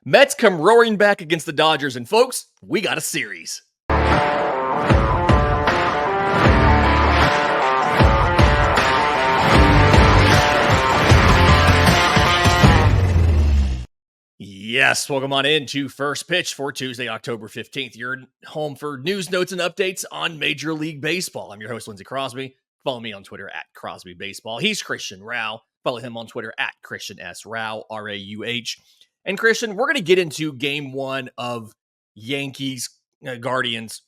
Mets come roaring back against the Dodgers, and folks, we got a series. Yes, welcome on in to First Pitch for Tuesday, October 15th. You're home for news, notes, and updates on Major League Baseball. I'm your host, Lindsay Crosby. Follow me on Twitter at Crosby Baseball. He's Christian Rauh. Follow him on Twitter at Christian S. Rauh, R-A-U-H. And Christian, we're going to get into game one of Yankees Guardians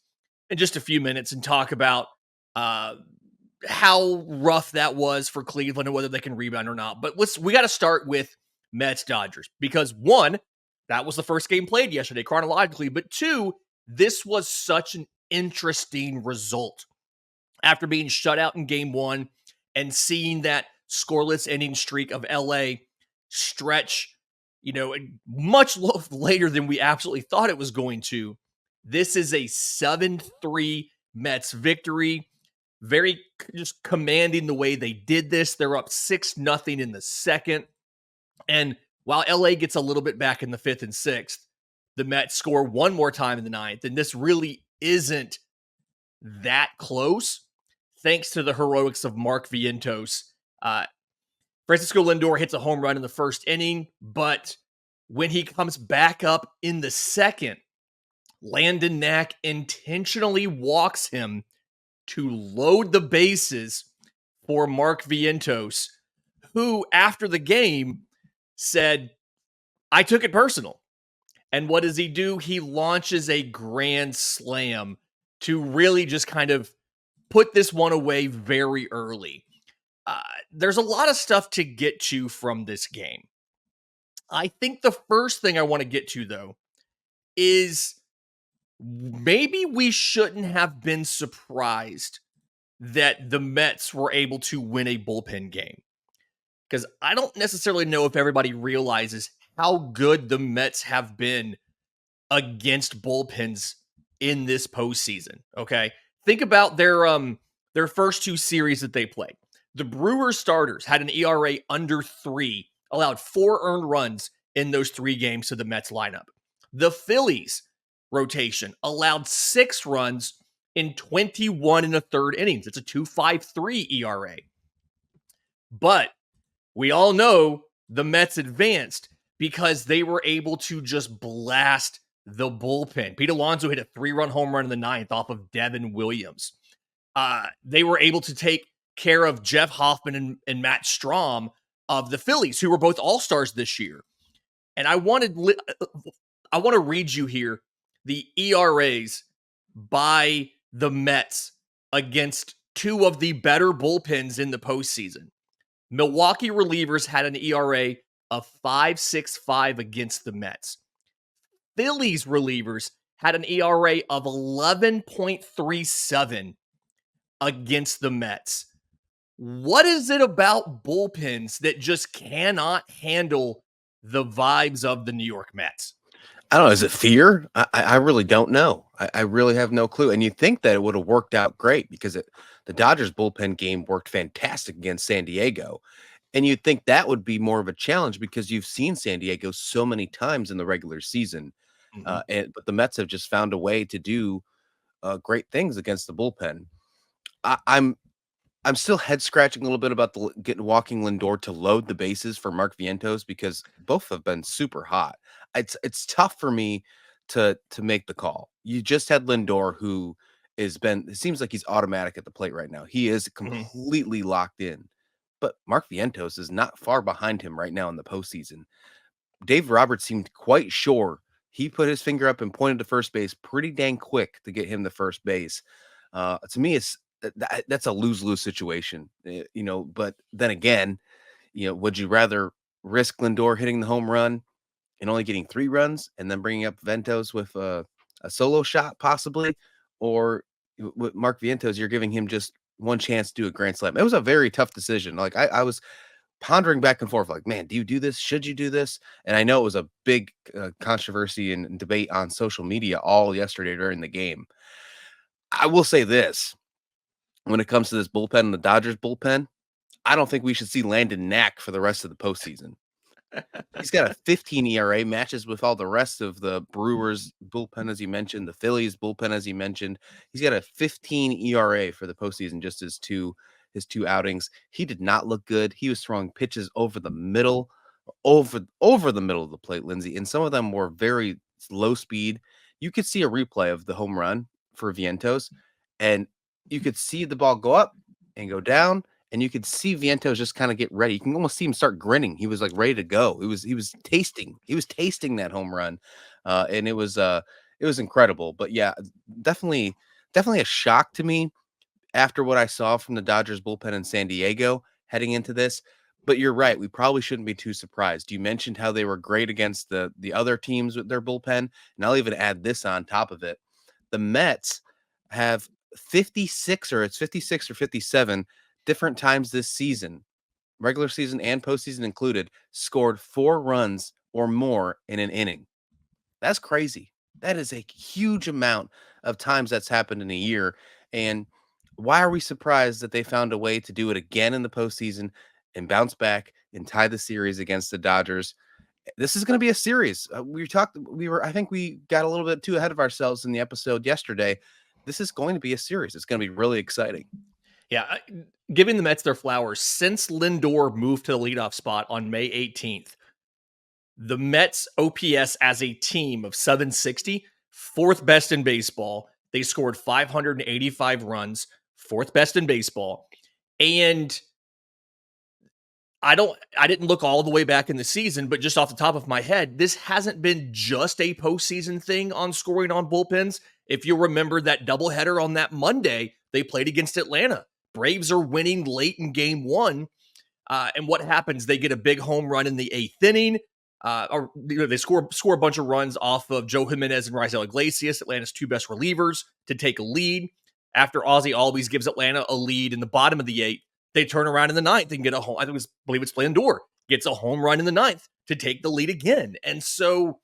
in just a few minutes and talk about how rough that was for Cleveland and whether they can rebound or not. But we got to start with Mets Dodgers because one, that was the first game played yesterday chronologically, but two, this was such an interesting result after being shut out in game one and seeing that scoreless inning streak of LA stretch, much later than we absolutely thought it was going to. This is a 7-3 Mets victory. Very just commanding the way they did this. They're up 6-0 in the second. And while LA gets a little bit back in the fifth and sixth, the Mets score one more time in the ninth. And this really isn't that close, thanks to the heroics of Mark Vientos. Francisco Lindor hits a home run in the first inning, but when he comes back up in the second, Landon Knack intentionally walks him to load the bases for Mark Vientos, who, after the game, said, I took it personal. And what does he do? He launches a grand slam to really just kind of put this one away very early. There's a lot of stuff to get to from this game. I think the first thing I want to get to, though, is maybe we shouldn't have been surprised that the Mets were able to win a bullpen game. Because I don't necessarily know if everybody realizes how good the Mets have been against bullpens in this postseason. Okay, think about their first two series that they played. The Brewers starters had an ERA under 3, allowed 4 earned runs in those 3 games to the Mets lineup. The Phillies rotation allowed 6 runs in 21 and a third innings. It's a 2.53 ERA. But we all know the Mets advanced because they were able to just blast the bullpen. Pete Alonso hit a 3-run home run in the ninth off of Devin Williams. They were able to take care of Jeff Hoffman and Matt Strahm of the Phillies, who were both all-stars this year. And I want to read you here the ERAs by the Mets against 2 of the better bullpens in the postseason. Milwaukee relievers had an ERA of 5.65 against the Mets. Phillies relievers had an ERA of 11.37 against the Mets. What is it about bullpens that just cannot handle the vibes of the New York Mets? I don't know. Is it fear? I really don't know. I really have no clue. And you'd think that it would have worked out great because the Dodgers bullpen game worked fantastic against San Diego. And you'd think that would be more of a challenge because you've seen San Diego so many times in the regular season. But the Mets have just found a way to do great things against the bullpen. I'm still head scratching a little bit about walking Lindor to load the bases for Mark Vientos because both have been super hot. It's tough for me to make the call. You just had Lindor, who it seems like he's automatic at the plate right now. He is completely locked in, but Mark Vientos is not far behind him right now in the postseason. Dave Roberts seemed quite sure. He put his finger up and pointed to first base pretty dang quick to get him to first base. To me, that's a lose-lose situation, but then again, would you rather risk Lindor hitting the home run and only getting 3 runs and then bringing up Ventos with a solo shot possibly, or with Mark Vientos, you're giving him just one chance to do a grand slam? It was a very tough decision. Like I was pondering back and forth, like, man, do you do this? Should you do this? And I know it was a big controversy and debate on social media all yesterday during the game. I will say this. When it comes to this bullpen and the Dodgers bullpen, I don't think we should see Landon Knack for the rest of the postseason. He's got a 15 ERA, matches with all the rest of the Brewers bullpen, as you mentioned, the Phillies bullpen, as you mentioned. He's got a 15 ERA for the postseason, just his two outings. He did not look good. He was throwing pitches over the middle, over the middle of the plate, Lindsay, and some of them were very low speed. You could see a replay of the home run for Vientos, and you could see the ball go up and go down, and you could see Vientos just kind of get ready. You can almost see him start grinning. He was like ready to go. He was tasting that home run, and it was incredible. But yeah, definitely a shock to me after what I saw from the Dodgers bullpen in San Diego heading into this. But you're right, we probably shouldn't be too surprised. You mentioned how they were great against the other teams with their bullpen, and I'll even add this on top of it. The Mets have 56 or 57 different times this season, regular season and postseason included, scored 4 runs or more in an inning. That's crazy. That is a huge amount of times that's happened in a year. And why are we surprised that they found a way to do it again in the postseason and bounce back and tie the series against the Dodgers? This is going to be a series. I think we got a little bit too ahead of ourselves in the episode yesterday. This is going to be a series. It's going to be really exciting. Yeah, giving the Mets their flowers. Since Lindor moved to the leadoff spot on May 18th, the Mets OPS as a team of 760, fourth best in baseball. They scored 585 runs, fourth best in baseball. And I didn't look all the way back in the season, but just off the top of my head, this hasn't been just a postseason thing on scoring on bullpens. If you remember that doubleheader on that Monday, they played against Atlanta. Braves are winning late in game 1. And what happens? They get a big home run in the 8th inning. They score a bunch of runs off of Joe Jimenez and Raisel Iglesias, Atlanta's 2 best relievers, to take a lead. After Ozzie always gives Atlanta a lead in the bottom of the 8th, they turn around in the 9th and get a home. Believe it's Lindor gets a home run in the 9th to take the lead again. And so,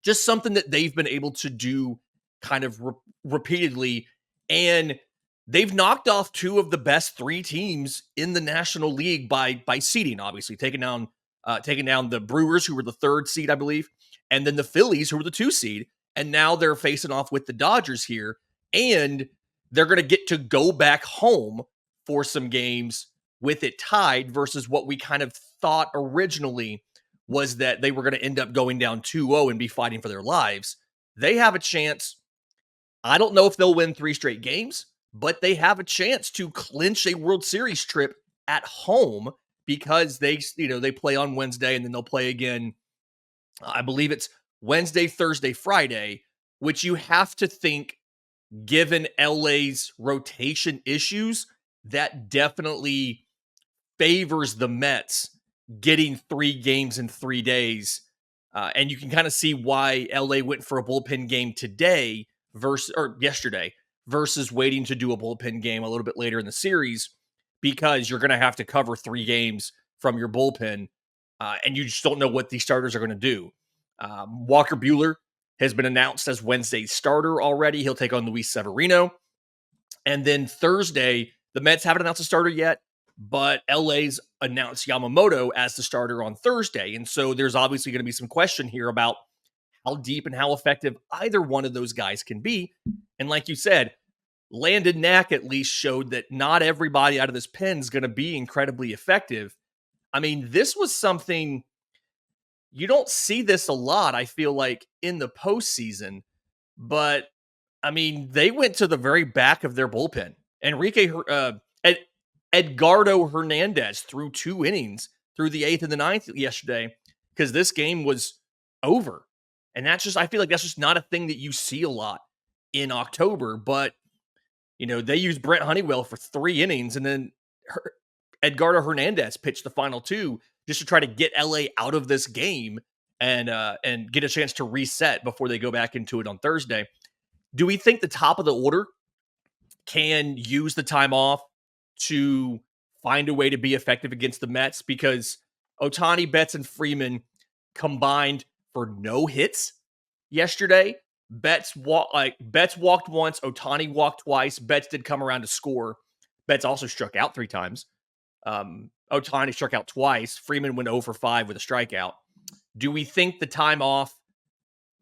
just something that they've been able to do kind of repeatedly, and they've knocked off 2 of the best 3 teams in the National League by seeding. Obviously, taking down the Brewers, who were the 3rd seed, I believe, and then the Phillies, who were the 2 seed. And now they're facing off with the Dodgers here, and they're going to get to go back home for some games with it tied, versus what we kind of thought originally was that they were going to end up going down 2-0 and be fighting for their lives. They have a chance. I don't know if they'll win 3 straight games, but they have a chance to clinch a World Series trip at home, because they play on Wednesday, and then they'll play again. I believe it's Wednesday, Thursday, Friday, which you have to think, given LA's rotation issues, that definitely favors the Mets getting 3 games in 3 days. And you can kind of see why LA went for a bullpen game yesterday versus waiting to do a bullpen game a little bit later in the series, because you're going to have to cover 3 games from your bullpen, and you just don't know what these starters are going to do. Walker Buehler has been announced as Wednesday's starter already. He'll take on Luis Severino. And then Thursday, the Mets haven't announced a starter yet, but LA's announced Yamamoto as the starter on Thursday. And so there's obviously going to be some question here about how deep and how effective either one of those guys can be. And like you said, Landon Knack at least showed that not everybody out of this pen is going to be incredibly effective. I mean, this was something you don't see this a lot, I feel like, in the postseason. But I mean, they went to the very back of their bullpen. Edgardo Hernandez threw 2 innings through the 8th and the 9th yesterday, because this game was over. And I feel like that's just not a thing that you see a lot in October. But, they used Brent Honeywell for 3 innings, and then Edgardo Hernandez pitched the final 2 just to try to get LA out of this game and get a chance to reset before they go back into it on Thursday. Do we think the top of the order can use the time off to find a way to be effective against the Mets? Because Ohtani, Betts, and Freeman combined for no hits yesterday. Betts walked once, Ohtani walked twice. Betts did come around to score. Betts also struck out 3 times. Ohtani struck out twice. Freeman went 0 for 5 with a strikeout. Do we think the time off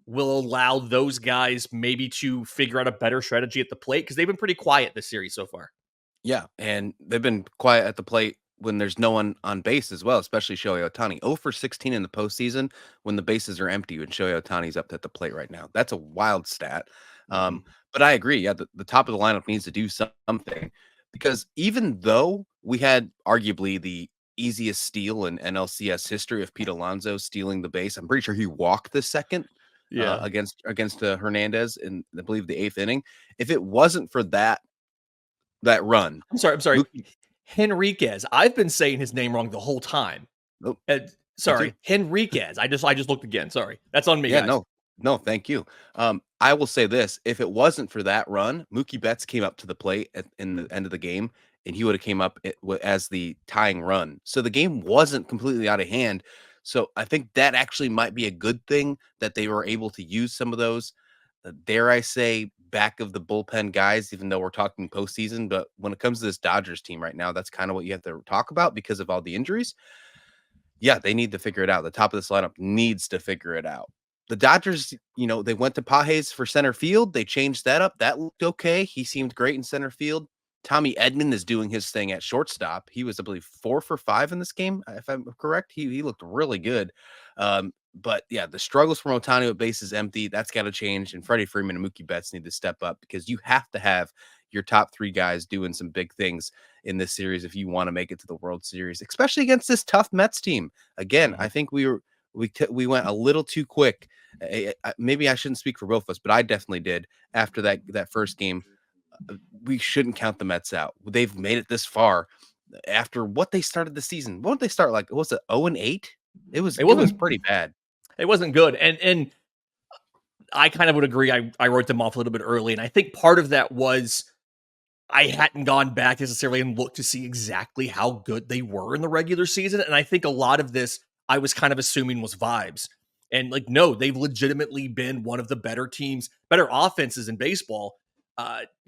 will allow those guys maybe to figure out a better strategy at the plate? Because they've been pretty quiet this series so far. Yeah, and they've been quiet at the plate when there's no one on base as well, especially Shohei Ohtani. 0 for 16 in the postseason when the bases are empty when Shohei Ohtani's up at the plate right now. That's a wild stat. Mm-hmm. But I agree. Yeah, the top of the lineup needs to do something because even though we had arguably the easiest steal in NLCS history of Pete Alonso stealing the base, I'm pretty sure he walked the second Yeah. against Hernandez in I believe the 8th inning. If it wasn't for that run, I'm sorry. Mookie, Henriquez. I've been saying his name wrong the whole time. oh, Uh, me too. sorry, Henriquez. I just looked again. Sorry. That's on me, Yeah, guys. no, thank you. I will say this: if it wasn't for that run, Mookie Betts came up to the plate in the end of the game, and he would have came up as the tying run. So the game wasn't completely out of hand. So I think that actually might be a good thing that they were able to use some of those, dare I say, back of the bullpen guys. Even though we're talking postseason, but when it comes to this Dodgers team right now, that's kind of what you have to talk about because of all the injuries. Yeah, they need to figure it out. The top of this lineup needs to figure it out. The Dodgers, they went to Pages for center field. They changed that up. That looked okay. He seemed great in center field. Tommy Edman is doing his thing at shortstop. He was, I believe, 4 for 5 in this game, if I'm correct. He looked really good. But yeah, the struggles from Ohtani with bases empty, that's got to change. And Freddie Freeman and Mookie Betts need to step up because you have to have your top 3 guys doing some big things in this series if you want to make it to the World Series, especially against this tough Mets team. Again, I think we went a little too quick. Maybe I shouldn't speak for both of us, but I definitely did after that first game. We shouldn't count the Mets out. They've made it this far after what they started the season. What did they start like? Was it 0-8? It was pretty bad. It wasn't good. And I kind of would agree. I wrote them off a little bit early. And I think part of that was I hadn't gone back necessarily and looked to see exactly how good they were in the regular season. And I think a lot of this I was kind of assuming was vibes. And no, they've legitimately been one of the better teams, better offenses in baseball,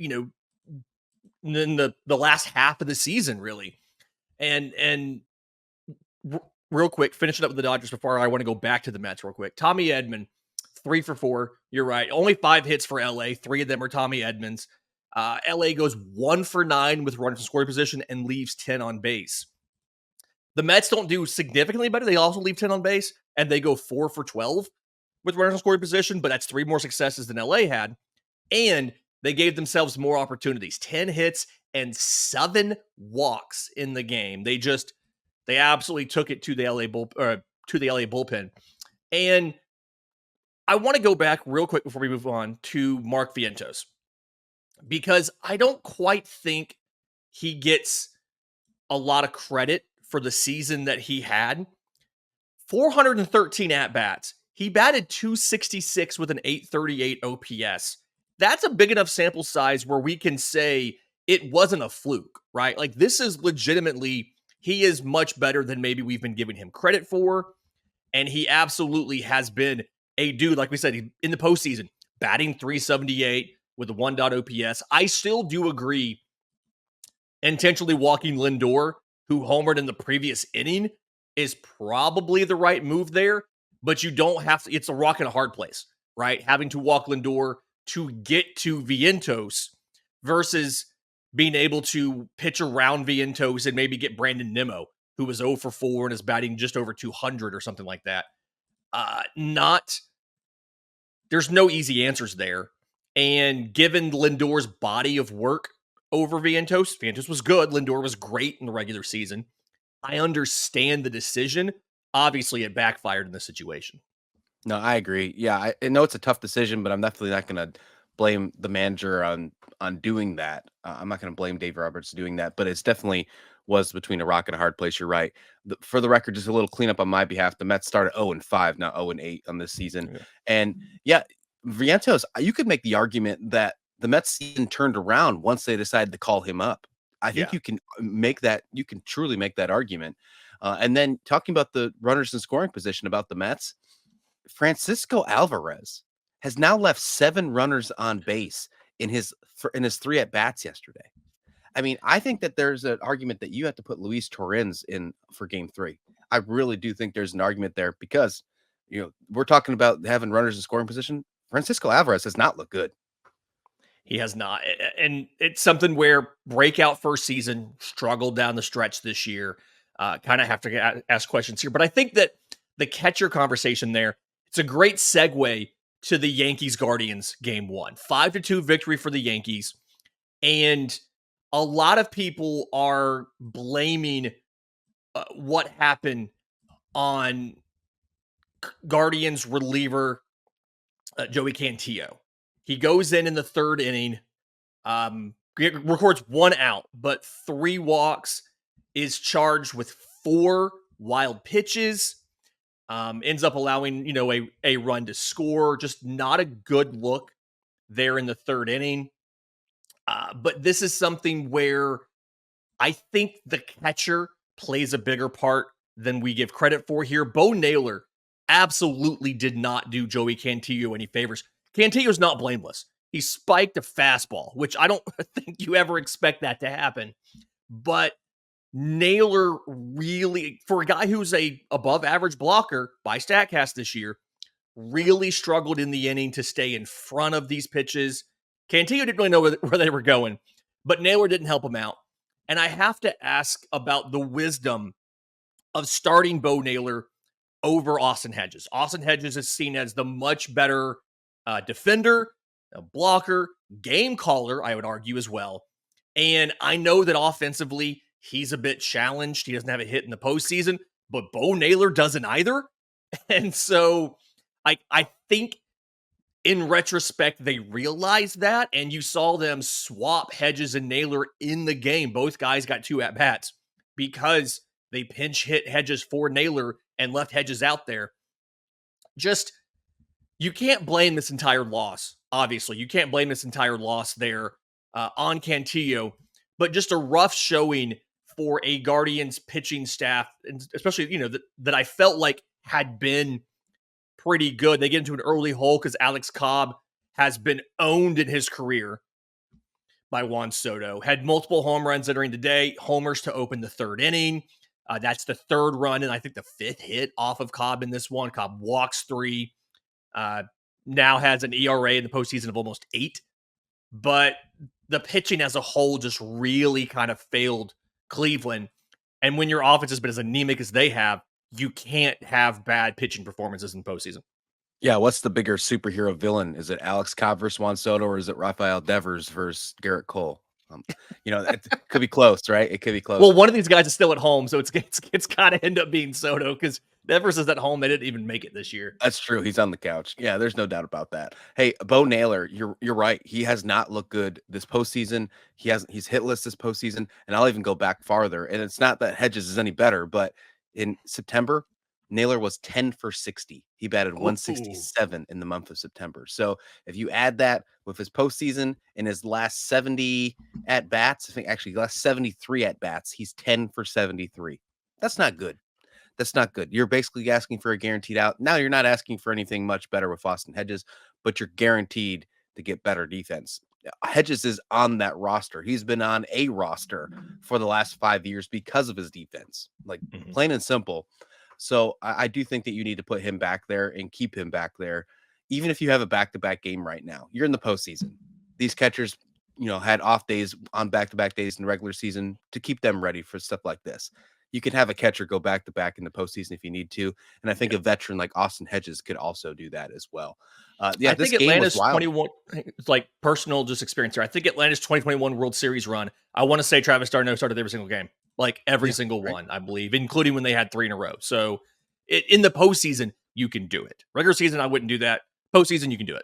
in the last half of the season, really. And real quick, finishing up with the Dodgers before I want to go back to the Mets real quick. Tommy Edman, 3 for 4. You're right. Only 5 hits for LA. 3 of them are Tommy Edman's. LA goes 1 for 9 with runners in scoring position and leaves 10 on base. The Mets don't do significantly better. They also leave 10 on base, and they go 4 for 12 with runners in scoring position, but that's 3 more successes than LA had. And they gave themselves more opportunities. 10 hits and 7 walks in the game. They absolutely took it to the LA bullpen. And I want to go back real quick before we move on to Mark Vientos, because I don't quite think he gets a lot of credit for the season that he had. 413 at-bats. He batted .266 with an .838 OPS. That's a big enough sample size where we can say it wasn't a fluke, right? This is legitimately, he is much better than maybe we've been giving him credit for. And he absolutely has been a dude, like we said, in the postseason, batting .378 with a 1. OPS. I still do agree intentionally walking Lindor, who homered in the previous inning, is probably the right move there, but you don't have to, it's a rock and a hard place, right? Having to walk Lindor to get to Vientos versus being able to pitch around Vientos and maybe get Brandon Nimmo, who was 0 for 4 and is batting just over 200 or something like that. There's no easy answers there. And given Lindor's body of work over Vientos was good. Lindor was great in the regular season. I understand the decision. Obviously, it backfired in this situation. No, I agree. Yeah, I know it's a tough decision, but I'm definitely not going to blame the manager on doing that. I'm not going to blame Dave Roberts doing that, but it's definitely was between a rock and a hard place. You're right. For the record, just a little cleanup on my behalf. The Mets started 0-5, not 0-8 on this season. Yeah. And yeah, Vientos, you could make the argument that the Mets season turned around once they decided to call him up. I think you can make that. You can truly make that argument. And then talking about the runners in scoring position about the Mets, Francisco Alvarez has now left 7 runners on base in his 3 at bats yesterday. I mean, I think that there's an argument that you have to put Luis Torrens in for game 3. I really do think there's an argument there because, we're talking about having runners in scoring position. Francisco Alvarez does not look good. He has not. And it's something where breakout first season, struggled down the stretch this year. Kind of have to ask questions here. But I think that the catcher conversation there, it's a great segue to the Yankees Guardians game 1. 5-2 victory for the Yankees. And a lot of people are blaming what happened on Guardians reliever Joey Cantillo. He goes in the third inning, records 1 out, but 3 walks, is charged with 4 wild pitches, ends up allowing, a run to score. Just not a good look there in the third inning. But this is something where I think the catcher plays a bigger part than we give credit for here. Bo Naylor absolutely did not do Joey Cantillo any favors. Cantillo's not blameless. He spiked a fastball, which I don't think you ever expect that to happen. But Naylor really, for a guy who's a above average blocker by StatCast this year, really struggled in the inning to stay in front of these pitches. Cantillo didn't really know where they were going, but Naylor didn't help him out. And I have to ask about the wisdom of starting Bo Naylor over Austin Hedges. Austin Hedges is seen as the much better defender, a blocker, game caller, I would argue as well. And I know that offensively, he's a bit challenged. He doesn't have a hit in the postseason, but Bo Naylor doesn't either. And so I think in retrospect, they realized that, and you saw them swap Hedges and Naylor in the game. Both guys got 2 at-bats because they pinch hit Hedges for Naylor and left Hedges out there. Just, you can't blame this entire loss, obviously. You can't blame this entire loss there on Cantillo, but just a rough showing for a Guardians pitching staff, and especially, that I felt like had been pretty good. They get into an early hole because Alex Cobb has been owned in his career by Juan Soto. Had multiple home runs entering the day, homers to open the third inning. That's the 3rd run, and I think the 5th hit off of Cobb in this one. Cobb walks 3. Now has an ERA in the postseason of almost 8. But the pitching as a whole just really kind of failed Cleveland. And when your offense has been as anemic as they have, you can't have bad pitching performances in postseason. Yeah, what's the bigger superhero villain? Is it Alex Cobb versus Juan Soto, or is it Rafael Devers versus Garrett Cole? It could be close, right? It could be close. Well, one of these guys is still at home, so it's got to end up being Soto because Devers is at home. They didn't even make it this year. That's true. He's on the couch. Yeah, there's no doubt about that. Hey, Bo Naylor, you're right. He has not looked good this postseason. He's hitless this postseason, and I'll even go back farther. And it's not that Hedges is any better, but in September, Naylor was 10 for 60. He batted 167 in the month of September. So if you add that with his postseason in his last 70 at bats, I think actually last 73 at bats, he's 10 for 73. That's not good. That's not good. You're basically asking for a guaranteed out. Now you're not asking for anything much better with Austin Hedges, but you're guaranteed to get better defense. Hedges is on that roster. He's been on a roster for the last 5 years because of his defense, like plain and simple. So I do think that you need to put him back there and keep him back there. Even if you have a back-to-back game right now, you're in the postseason. These catchers, had off days on back-to-back days in the regular season to keep them ready for stuff like this. You can have a catcher go back-to-back in the postseason if you need to. And I think a veteran like Austin Hedges could also do that as well. I think Atlanta's 21, it's like personal just experience here. I think Atlanta's 2021 World Series run, I want to say Travis d'Arnaud started every single game. Like every single one, I believe, including when they had 3 in a row. So in the postseason, you can do it. Regular season, I wouldn't do that. Postseason, you can do it.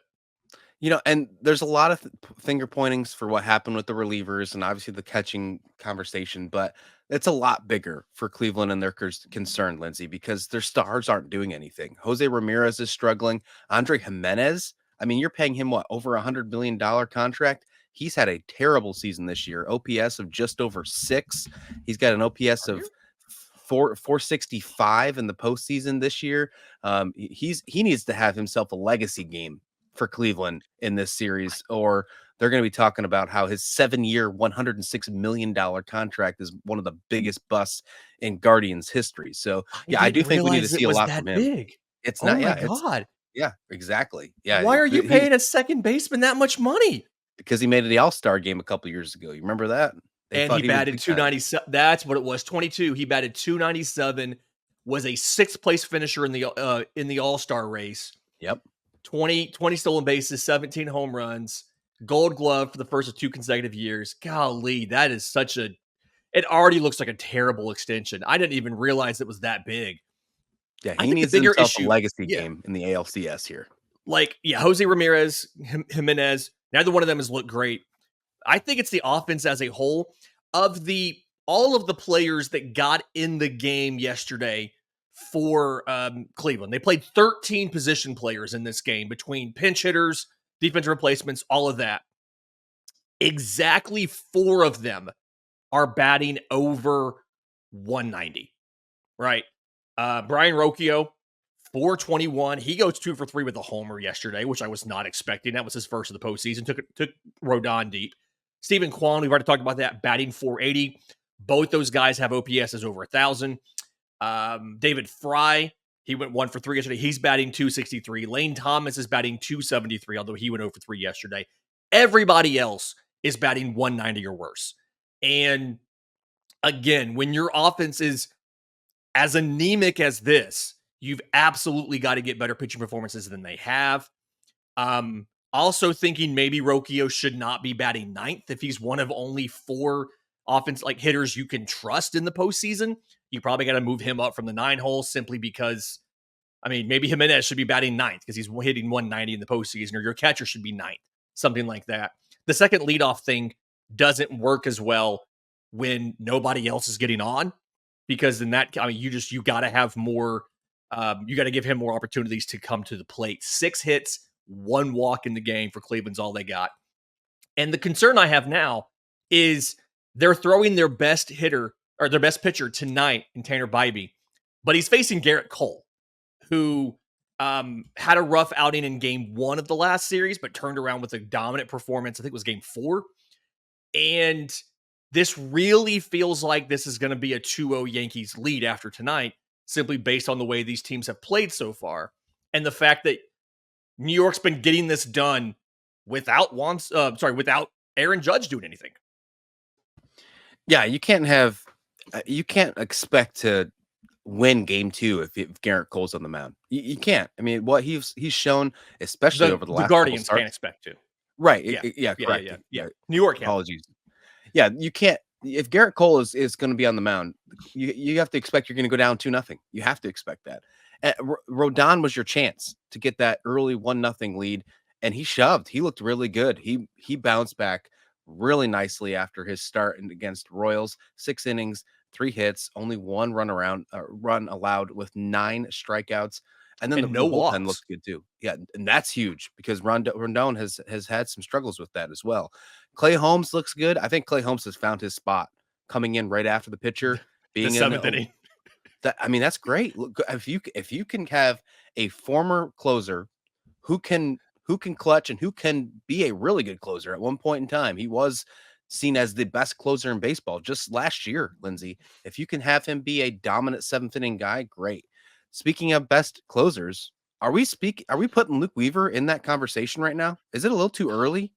And there's a lot of finger pointings for what happened with the relievers and obviously the catching conversation, but it's a lot bigger for Cleveland and their concern, Lindsay, because their stars aren't doing anything. Jose Ramirez is struggling. Andre Jimenez, I mean, you're paying him over $100 million contract. He's had a terrible season this year. OPS of just over 6. He's got an OPS of 465 in the postseason this year. He needs to have himself a legacy game for Cleveland in this series, or they're going to be talking about how his 7-year, $106 million contract is one of the biggest busts in Guardians history. So, I yeah, I do didn't think we need to realize see it a was lot from that him. big. It's Oh not, my yeah, God. yeah, exactly. Yeah, Why are you he's paying a second baseman that much money? because he made it the All-Star game a couple years ago. You remember that? They And he thought he was batted big time. 297. That's what it was. 22. He batted 297. Was a sixth place finisher in the All Star race. Yep. 20 stolen bases, 17 home runs, Gold Glove for the first of 2 consecutive years. Golly, that is such a. It already looks like a terrible extension. I didn't even realize it was that big. Yeah, I he think the needs bigger himself a issue, legacy yeah, game in the ALCS here. like yeah, Jose Ramirez, Jimenez. Neither one of them has looked great. I think it's the offense as a whole of the all of the players that got in the game yesterday for Cleveland. They played 13 position players in this game between pinch hitters, defensive replacements, all of that. Exactly 4 of them are batting over 190, right? Brian Rocchio, 421. He goes 2 for 3 with a homer yesterday, which I was not expecting. That was his first of the postseason. Took Rodon deep. Stephen Kwan, we've already talked about that, batting 480. Both those guys have OPSs over 1,000. David Fry, he went 1 for 3 yesterday. He's batting 263. Lane Thomas is batting 273, although he went 0 for 3 yesterday. Everybody else is batting 190 or worse. And again, when your offense is as anemic as this, you've absolutely got to get better pitching performances than they have. Also thinking maybe Rocchio should not be batting 9th if he's one of only 4 offense like hitters you can trust in the postseason. You probably got to move him up from the 9 hole simply because, I mean, maybe Jimenez should be batting 9th because he's hitting 190 in the postseason, or your catcher should be 9th, something like that. The second leadoff thing doesn't work as well when nobody else is getting on, because in that, I mean, you got to have more, you got to give him more opportunities to come to the plate. 6 hits, 1 walk in the game for Cleveland's all they got. And the concern I have now is they're throwing their best hitter or their best pitcher tonight in Tanner Bybee, but he's facing Garrett Cole, who had a rough outing in game 1 of the last series, but turned around with a dominant performance. I think it was game 4. And this really feels like this is going to be a 2-0 Yankees lead after tonight, simply based on the way these teams have played so far. And the fact that New York's been getting this done without without Aaron Judge doing anything. Yeah, you can't expect to win game 2 if Garrett Cole's on the mound. You can't. I mean, what he's shown, especially over the The last couple Guardians can't starts. expect to. Right. Yeah. Yeah, Yeah. correct. Yeah. Yeah. New York can. Apologies. Yeah, you can't. If Garrett Cole is going to be on the mound, you have to expect you're going to go down 2-0. You have to expect that. Rodon was your chance to get that early 1-0 lead, and he shoved. He looked really good. He bounced back really nicely after his start against Royals. 6 innings, 3 hits, only 1 run allowed with 9 strikeouts. And then And the no bullpen walks. looked good too. Yeah, and that's huge because Rondon has had some struggles with that as well. Clay Holmes looks good. I think Clay Holmes has found his spot coming in right after the pitcher, The being in 7th inning. I mean, that's great. Look, if you can have a former closer who can clutch and who can be a really good closer. At one point in time, he was seen as the best closer in baseball just last year, Lindsay. If you can have him be a dominant 7th inning guy, great. Speaking of best closers, are we putting Luke Weaver in that conversation right now? Is it a little too early?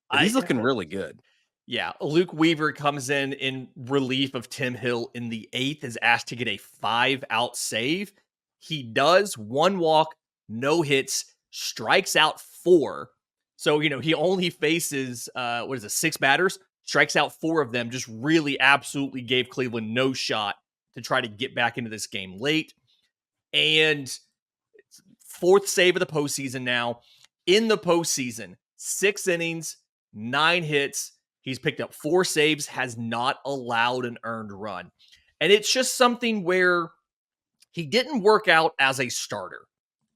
But he's looking really good. Yeah, Luke Weaver comes in relief of Tim Hill in the 8th, is asked to get a 5-out save. He does. 1 walk, no hits, strikes out 4. So, he only faces, 6 batters, strikes out 4 of them, just really absolutely gave Cleveland no shot to try to get back into this game late. And 4th save of the postseason now. In the postseason, 6 innings, 9 hits. He's picked up 4 saves, has not allowed an earned run. And it's just something where he didn't work out as a starter,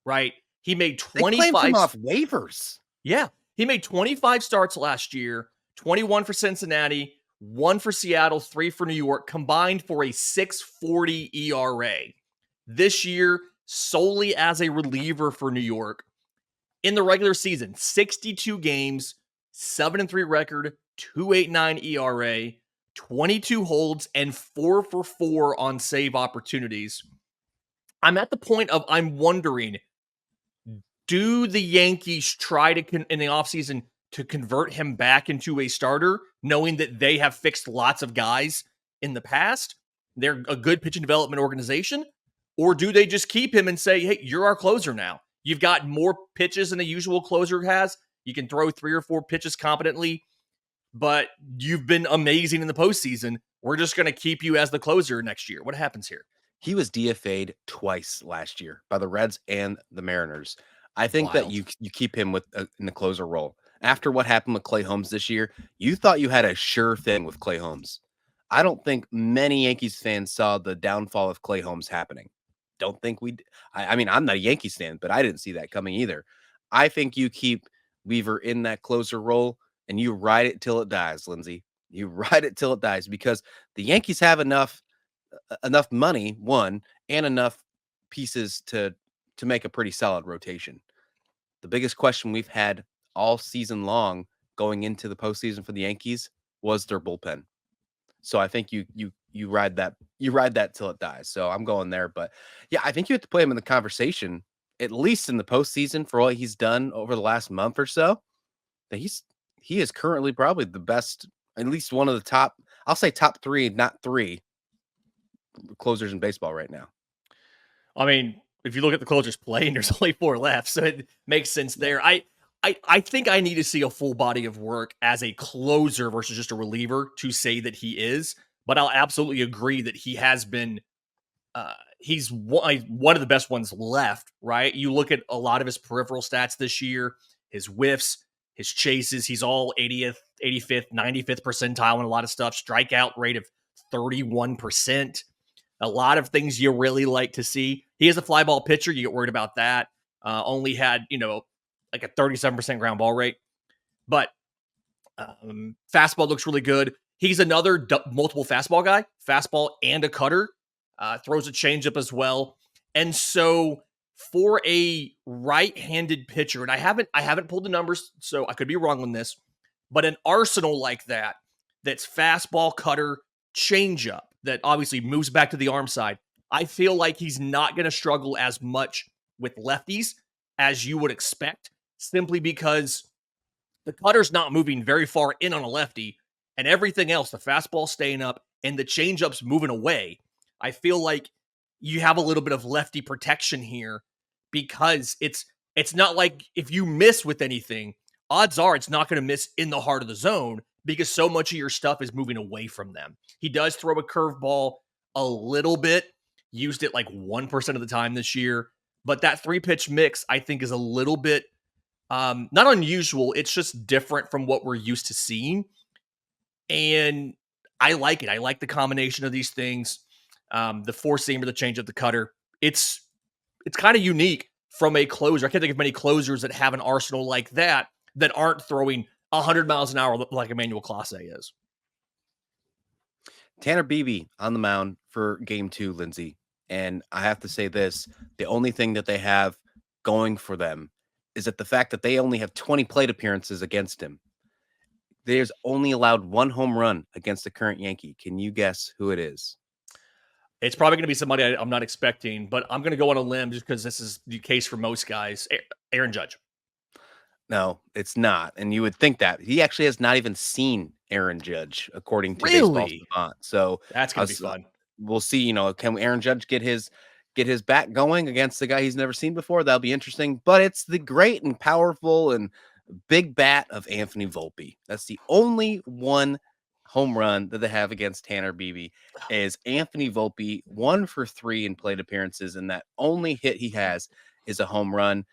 right? He made They claimed 25. him off waivers. Yeah. He made 25 starts last year, 21 for Cincinnati, 1 for Seattle, 3 for New York, combined for a 6.40 ERA. This year, solely as a reliever for New York. In the regular season, 62 games, 7-3 record, 2.89 ERA, 22 holds, and 4 for 4 on save opportunities. I'm at the point of I'm wondering, do the Yankees try to in the offseason to convert him back into a starter, knowing that they have fixed lots of guys in the past? They're a good pitching development organization. Or do they just keep him and say, hey, you're our closer now? You've got more pitches than the usual closer has. You can throw 3 or 4 pitches competently, but you've been amazing in the postseason. We're just going to keep you as the closer next year. What happens here? He was DFA'd twice last year by the Reds and the Mariners. I think that Wild. you keep him with in the closer role. After what happened with Clay Holmes this year, you thought you had a sure thing with Clay Holmes. I don't think many Yankees fans saw the downfall of Clay Holmes happening. Don't think I mean, I'm not a Yankees fan, but I didn't see that coming either. I think you keep Weaver in that closer role and you ride it till it dies, Lindsay. You ride it till it dies because the Yankees have enough money, one, and enough pieces to make a pretty solid rotation. The biggest question we've had all season long going into the postseason for the Yankees was their bullpen. So I think you ride that till it dies. So I'm going there, but yeah, I think you have to play him in the conversation at least in the postseason for what he's done over the last month or so. That he is currently probably the best, at least one of the top. I'll say top 3, not 3 closers in baseball right now. I mean, if you look at the closers playing, there's only 4 left, so it makes sense Yeah. there. I think I need to see a full body of work as a closer versus just a reliever to say that he is. But I'll absolutely agree that he has been. He's one of the best ones left, right? You look at a lot of his peripheral stats this year, his whiffs, his chases. He's all 80th, 85th, 95th percentile in a lot of stuff. Strikeout rate of 31%. A lot of things you really like to see. He is a fly ball pitcher. You get worried about that. Only had, like a 37% ground ball rate. But fastball looks really good. He's another multiple fastball guy, fastball and a cutter. Throws a changeup as well. And so for a right-handed pitcher, and I haven't pulled the numbers, so I could be wrong on this, but an arsenal like that's fastball, cutter, changeup, that obviously moves back to the arm side, I feel like he's not going to struggle as much with lefties as you would expect, simply because the cutter's not moving very far in on a lefty, and everything else, the fastball staying up and the changeup's moving away. I feel like you have a little bit of lefty protection here because it's not like if you miss with anything, odds are it's not going to miss in the heart of the zone because so much of your stuff is moving away from them. He does throw a curveball a little bit, used it like 1% of the time this year, but that 3-pitch mix I think is a little bit not unusual. It's just different from what we're used to seeing. And I like it. I like the combination of these things. The 4-seamer, the changeup, the cutter. It's kind of unique from a closer. I can't think of many closers that have an arsenal like that aren't throwing 100 miles an hour like Emmanuel Clase is. Tanner Beebe on the mound for game 2, Lindsay. And I have to say this, the only thing that they have going for them is that the fact that they only have 20 plate appearances against him. There's only allowed 1 home run against the current Yankee. Can you guess who it is? It's probably going to be somebody I'm not expecting, but I'm going to go on a limb just because this is the case for most guys. Aaron Judge. No, it's not. And you would think that. He actually has not even seen Aaron Judge, according to Baseball Really? Savant. So That's going to be fun. We'll see, can Aaron Judge get his bat going against the guy he's never seen before? That'll be interesting. But it's the great and powerful and big bat of Anthony Volpe. That's the only one home run that they have against Tanner Beebe is Anthony Volpe, 1 for 3 in plate appearances, and that only hit he has is a home run.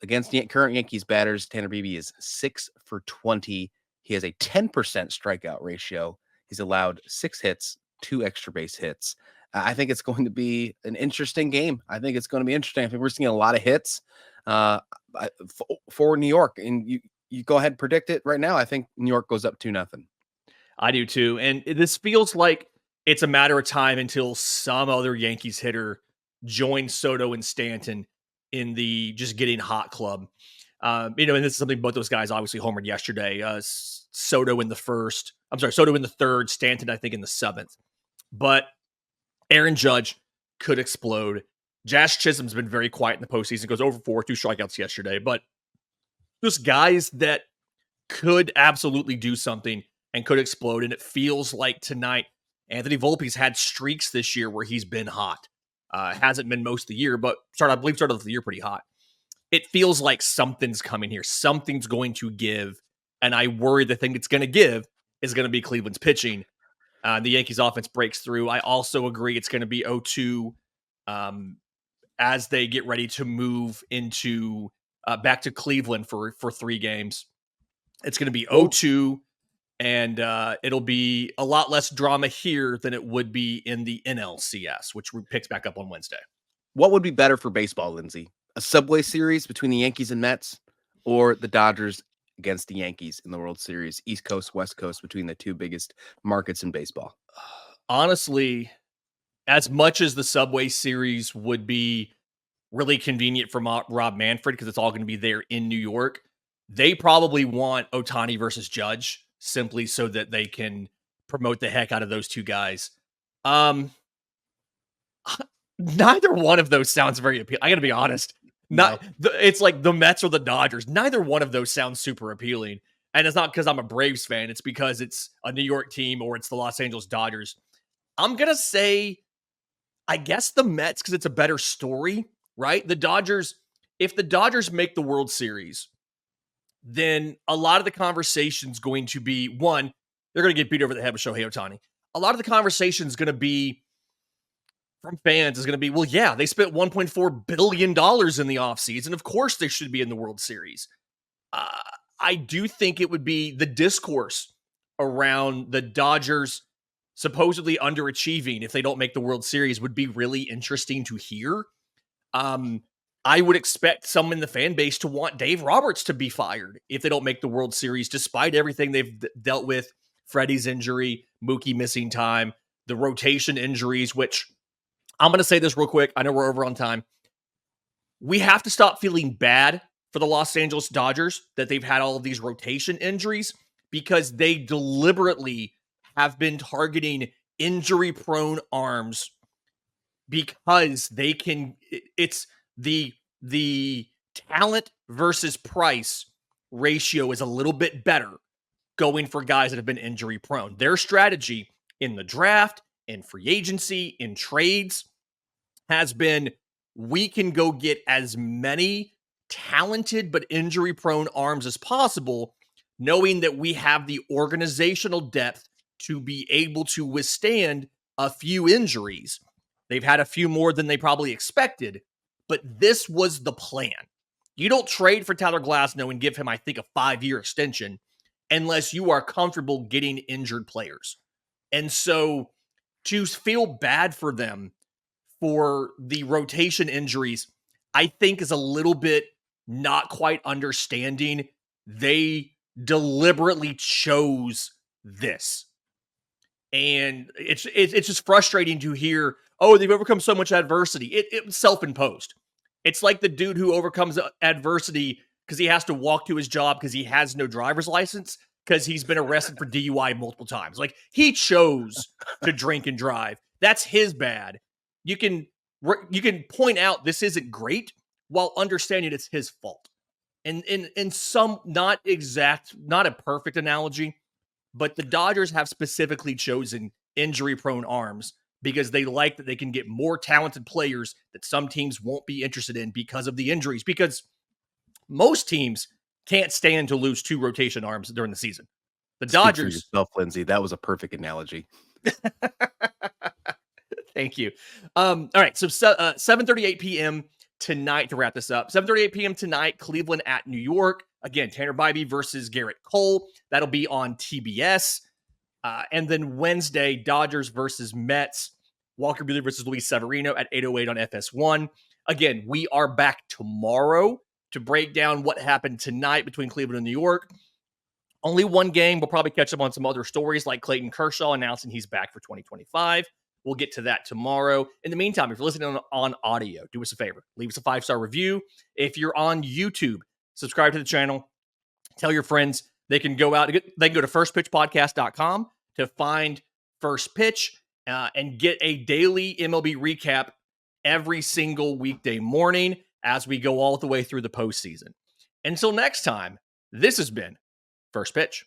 Against the current Yankees batters, Tanner Beebe is 6 for 20. He has a 10% strikeout ratio. He's allowed 6 hits, 2 extra base hits. I think it's going to be an interesting game. I think we're seeing a lot of hits for New York. And you go ahead and predict it right now. I think New York goes up 2-0. I do too. And this feels like it's a matter of time until some other Yankees hitter joins Soto and Stanton in the just getting hot club. And this is something both those guys obviously homered yesterday. Soto in the first. I'm sorry, Soto in the third. Stanton, I think, in the seventh. But Aaron Judge could explode. Jazz Chisholm's been very quiet in the postseason. Goes over 4, 2 strikeouts yesterday. But just guys that could absolutely do something and could explode. And it feels like tonight, Anthony Volpe's had streaks this year where he's been hot. Hasn't been most of the year, but I believe started the year pretty hot. It feels like something's coming here. Something's going to give. And I worry the thing it's going to give is going to be Cleveland's pitching. The Yankees offense breaks through. I also agree it's going to be 0-2 as they get ready to move into back to Cleveland for 3 games. It's going to be 0-2, and it'll be a lot less drama here than it would be in the NLCS, which picks back up on Wednesday. What would be better for baseball, Lindsay? A Subway Series between the Yankees and Mets, or the Dodgers against the Yankees in the World Series, East Coast, West Coast, between the 2 biggest markets in baseball? Honestly, as much as the Subway Series would be really convenient for Rob Manfred because it's all going to be there in New York, they probably want Ohtani versus Judge simply so that they can promote the heck out of those 2 guys. Neither one of those sounds very appealing. I got to be honest. It's like the Mets or the Dodgers. Neither one of those sounds super appealing. And it's not because I'm a Braves fan. It's because it's a New York team or it's the Los Angeles Dodgers. I'm going to say, I guess the Mets because it's a better story, right? The Dodgers, if the Dodgers make the World Series, then a lot of the conversation's going to be, one, they're going to get beat over the head with Shohei Ohtani. A lot of the conversation is going to be from fans is going to be, well, yeah, they spent $1.4 billion in the offseason. Of course they should be in the World Series. I do think it would be the discourse around the Dodgers supposedly underachieving if they don't make the World Series would be really interesting to hear. I would expect some in the fan base to want Dave Roberts to be fired if they don't make the World Series, despite everything they've dealt with, Freddie's injury, Mookie missing time, the rotation injuries, which I'm going to say this real quick. I know we're over on time. We have to stop feeling bad for the Los Angeles Dodgers that they've had all of these rotation injuries because they deliberately have been targeting injury-prone arms because they can. It's the talent versus price ratio is a little bit better going for guys that have been injury-prone. Their strategy in the draft, in free agency, in trades has been, we can go get as many talented but injury-prone arms as possible, knowing that we have the organizational depth to be able to withstand a few injuries. They've had a few more than they probably expected, but this was the plan. You don't trade for Tyler Glasnow and give him, I think, a 5-year extension unless you are comfortable getting injured players. And so to feel bad for them for the rotation injuries, I think is a little bit not quite understanding. They deliberately chose this. And it's just frustrating to hear, oh, they've overcome so much adversity. It was self-imposed. It's like the dude who overcomes adversity because he has to walk to his job because he has no driver's license because he's been arrested for DUI multiple times. Like, he chose to drink and drive. That's his bad. You can point out this isn't great while understanding it's his fault. And in some not a perfect analogy, but the Dodgers have specifically chosen injury-prone arms because they like that they can get more talented players that some teams won't be interested in because of the injuries. Because most teams can't stand to lose 2 rotation arms during the season. The Dodgers. Speak for yourself, Lindsay. That was a perfect analogy. Thank you. All right. So 7:38 p.m. tonight to wrap this up. 7:38 p.m. tonight, Cleveland at New York. Again, Tanner Bybee versus Garrett Cole. That'll be on TBS. And then Wednesday, Dodgers versus Mets. Walker Buehler versus Luis Severino at 8:08 on FS1. Again, we are back tomorrow to break down what happened tonight between Cleveland and New York. Only one game. We'll probably catch up on some other stories like Clayton Kershaw announcing he's back for 2025. We'll get to that tomorrow. In the meantime, if you're listening on audio, do us a favor. Leave us a 5-star review. If you're on YouTube, subscribe to the channel, tell your friends. They can go out, they can go to firstpitchpodcast.com to find First Pitch and get a daily MLB recap every single weekday morning as we go all the way through the postseason. Until next time, this has been First Pitch.